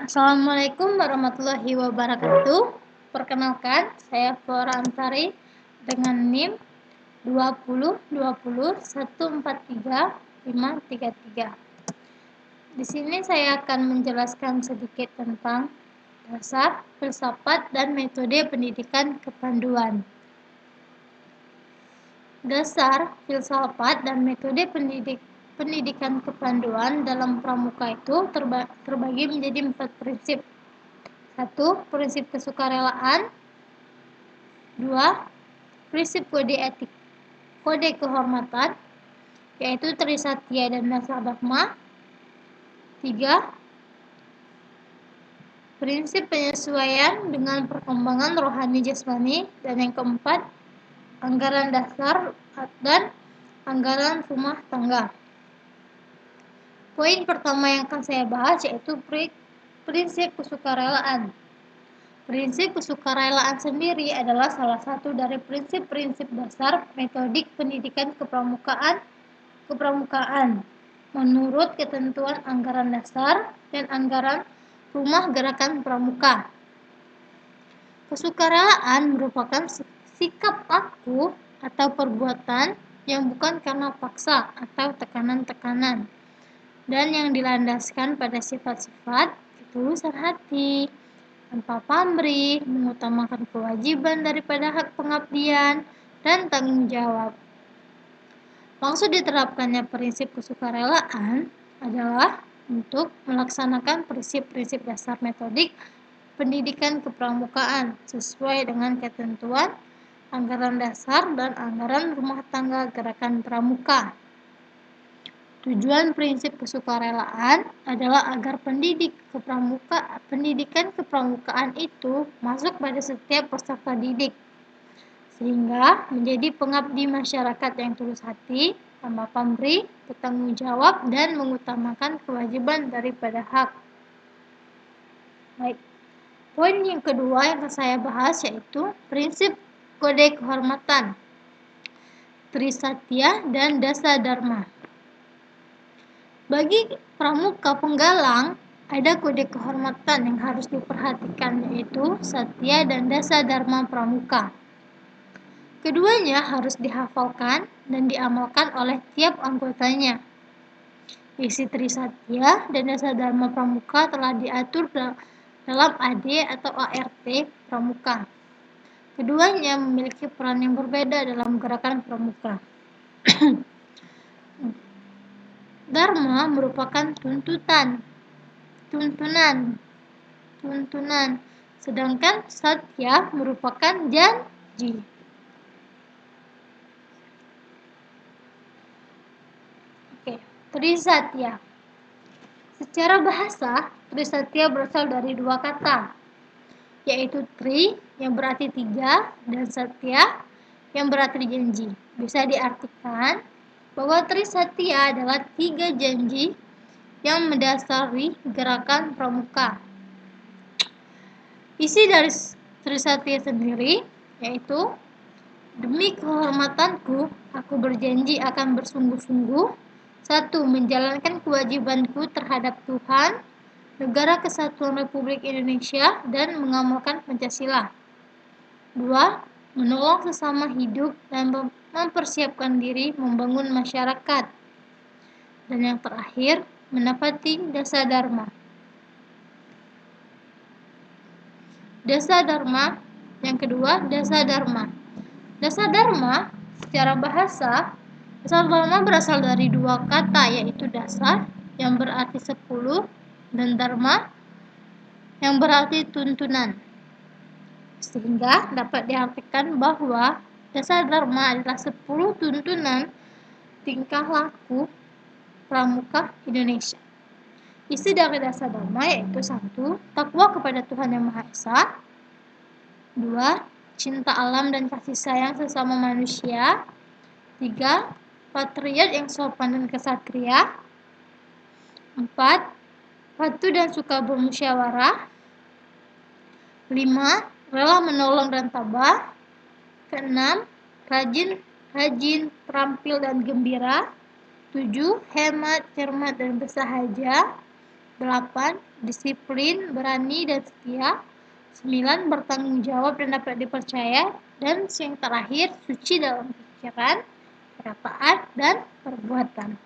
Assalamualaikum warahmatullahi wabarakatuh. Perkenalkan, saya Flora Antari dengan NIM 2020143533. Di sini saya akan menjelaskan sedikit tentang dasar, filsafat, dan metode pendidikan kepanduan. Dasar, filsafat, dan metode pendidikan kepanduan dalam pramuka itu terbagi menjadi 4 prinsip. 1. Prinsip kesukarelaan. 2. Prinsip kode etik, kode kehormatan, yaitu Trisatya dan Dasar Dharma. 3. Prinsip penyesuaian dengan perkembangan rohani jasmani. Dan yang keempat, anggaran dasar dan anggaran rumah tangga. Poin pertama yang akan saya bahas yaitu prinsip kesukarelaan. Prinsip kesukarelaan sendiri adalah salah satu dari prinsip-prinsip dasar metodik pendidikan kepramukaan menurut ketentuan anggaran dasar dan anggaran rumah gerakan pramuka. Kesukarelaan merupakan sikap aku atau perbuatan yang bukan karena paksa atau tekanan-tekanan, dan yang dilandaskan pada sifat-sifat ketulusan hati, tanpa pamrih, mengutamakan kewajiban daripada hak pengabdian dan tanggung jawab. Maksud diterapkannya prinsip kesukarelaan adalah untuk melaksanakan prinsip-prinsip dasar metodik pendidikan kepramukaan sesuai dengan ketentuan anggaran dasar dan anggaran rumah tangga gerakan pramuka. Tujuan prinsip kesukarelaan adalah agar pendidikan kepramukaan itu masuk pada setiap peserta didik, sehingga menjadi pengabdi masyarakat yang tulus hati, tanpa pamrih, bertanggung jawab, dan mengutamakan kewajiban daripada hak. Baik. Poin yang kedua yang akan saya bahas yaitu prinsip kode kehormatan, Trisatya dan Dasa Dharma. Bagi pramuka penggalang, ada kode kehormatan yang harus diperhatikan, yaitu Satya dan Dasa Dharma Pramuka. Keduanya harus dihafalkan dan diamalkan oleh tiap anggotanya. Isi Trisatya dan Dasa Dharma Pramuka telah diatur dalam AD atau ART Pramuka. Keduanya memiliki peran yang berbeda dalam gerakan pramuka. Dharma merupakan tuntunan, sedangkan Satya merupakan janji. Trisatya. Secara bahasa, Trisatya berasal dari dua kata, yaitu Tri yang berarti 3 dan Satya yang berarti janji. Bisa diartikan bahwa Trisatya adalah 3 janji yang mendasari gerakan pramuka. Isi dari Trisatya sendiri yaitu, demi kehormatanku, aku berjanji akan bersungguh-sungguh: 1. Menjalankan kewajibanku terhadap Tuhan, Negara Kesatuan Republik Indonesia, dan mengamalkan Pancasila. 2. Menolong sesama hidup dan mempersiapkan diri membangun masyarakat. Dan yang terakhir, menepati Dasa Dharma. Dasa Dharma. Yang kedua, Dasa Dharma. Dasa Dharma secara bahasa, Dasa Dharma berasal dari dua kata, yaitu dasar yang berarti 10 dan dharma yang berarti tuntunan. Sehingga dapat diartikan bahwa Dasa Dharma adalah 10 tuntunan tingkah laku pramuka Indonesia. Isi dari Dasa Dharma yaitu 1. Takwa kepada Tuhan Yang Maha Esa. 2. Cinta alam dan kasih sayang sesama manusia. 3. Patriot yang sopan dan kesatria. 4. Patuh dan suka bermusyawarah. 5. Rela menolong dan tabah. 6. Rajin, terampil dan gembira. 7. Hemat, cermat dan bersahaja. 8. Disiplin, berani, dan setia. 9. Bertanggung jawab dan dapat dipercaya. Dan yang terakhir, suci dalam pikiran, perkataan, dan perbuatan.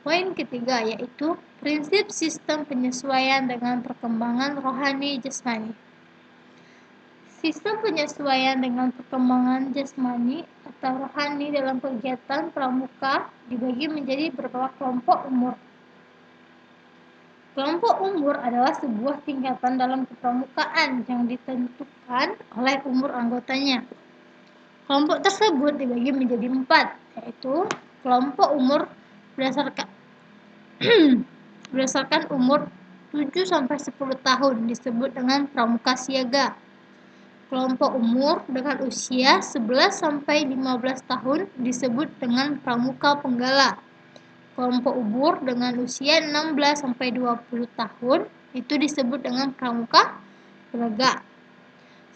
Poin ketiga yaitu prinsip sistem penyesuaian dengan perkembangan rohani jasmani. Sistem penyesuaian dengan perkembangan jasmani atau rohani dalam kegiatan pramuka dibagi menjadi beberapa kelompok umur. Kelompok umur adalah sebuah tingkatan dalam kepramukaan yang ditentukan oleh umur anggotanya. Kelompok tersebut dibagi menjadi 4, yaitu kelompok umur berdasarkan umur 7-10 tahun disebut dengan pramuka siaga. Kelompok umur dengan usia 11-15 tahun disebut dengan pramuka penggala. Kelompok umur dengan usia 16-20 tahun itu disebut dengan pramuka penegak.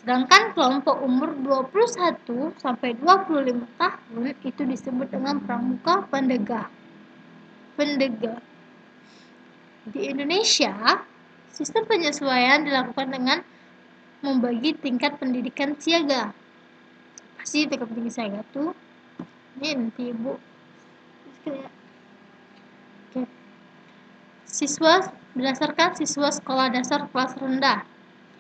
Sedangkan kelompok umur 21-25 tahun itu disebut dengan pramuka pendegak. Di Indonesia, sistem penyesuaian dilakukan dengan membagi tingkat pendidikan siaga. Pasti tingkat pendidikan siaga tuh ini nanti ibu. Oke. Siswa berdasarkan siswa sekolah dasar kelas rendah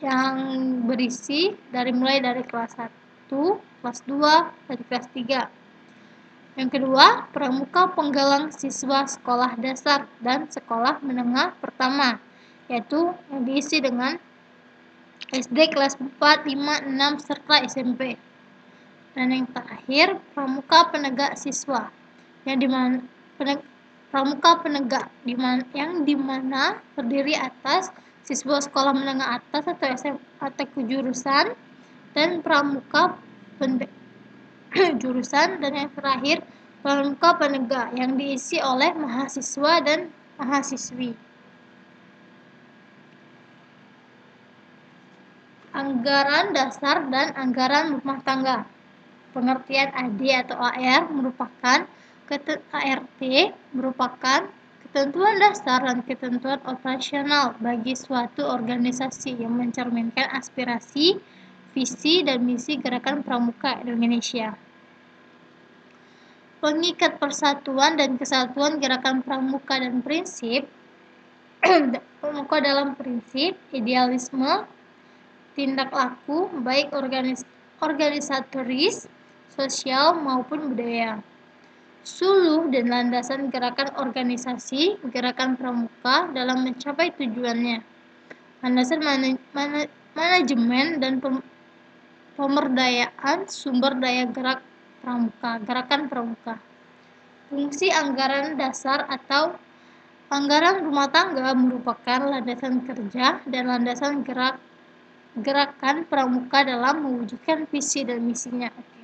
yang berisi mulai dari kelas 1, kelas 2, dan kelas 3. Yang kedua, pramuka penggalang siswa sekolah dasar dan sekolah menengah pertama, yaitu yang diisi dengan SD kelas 4, 5, 6, serta SMP. Dan yang terakhir, pramuka penegak siswa, yang dimana pramuka penegak yang dimana terdiri atas siswa sekolah menengah atas atau SMA atau kejurusan dan pramuka jurusan, dan yang terakhir pramuka penegak yang diisi oleh mahasiswa dan mahasiswi. Anggaran dasar dan anggaran rumah tangga. Pengertian AD atau AR merupakan ART merupakan ketentuan dasar dan ketentuan operasional bagi suatu organisasi yang mencerminkan aspirasi, visi, dan misi Gerakan Pramuka Indonesia. Pengikat persatuan dan kesatuan Gerakan Pramuka dan prinsip Pramuka dalam prinsip, idealisme, tindak laku, baik organisatoris, sosial, maupun budaya. Suluh dan landasan gerakan organisasi Gerakan Pramuka dalam mencapai tujuannya. Landasan manajemen dan pemberdayaan sumber daya Gerakan Pramuka. Fungsi anggaran dasar atau anggaran rumah tangga merupakan landasan kerja dan landasan Gerakan Pramuka dalam mewujudkan visi dan misinya. Oke.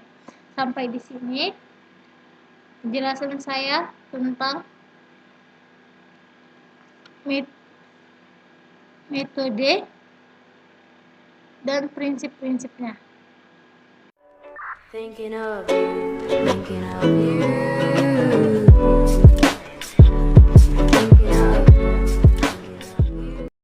Sampai di sini penjelasan saya tentang metode dan prinsip-prinsipnya. Thinking of you.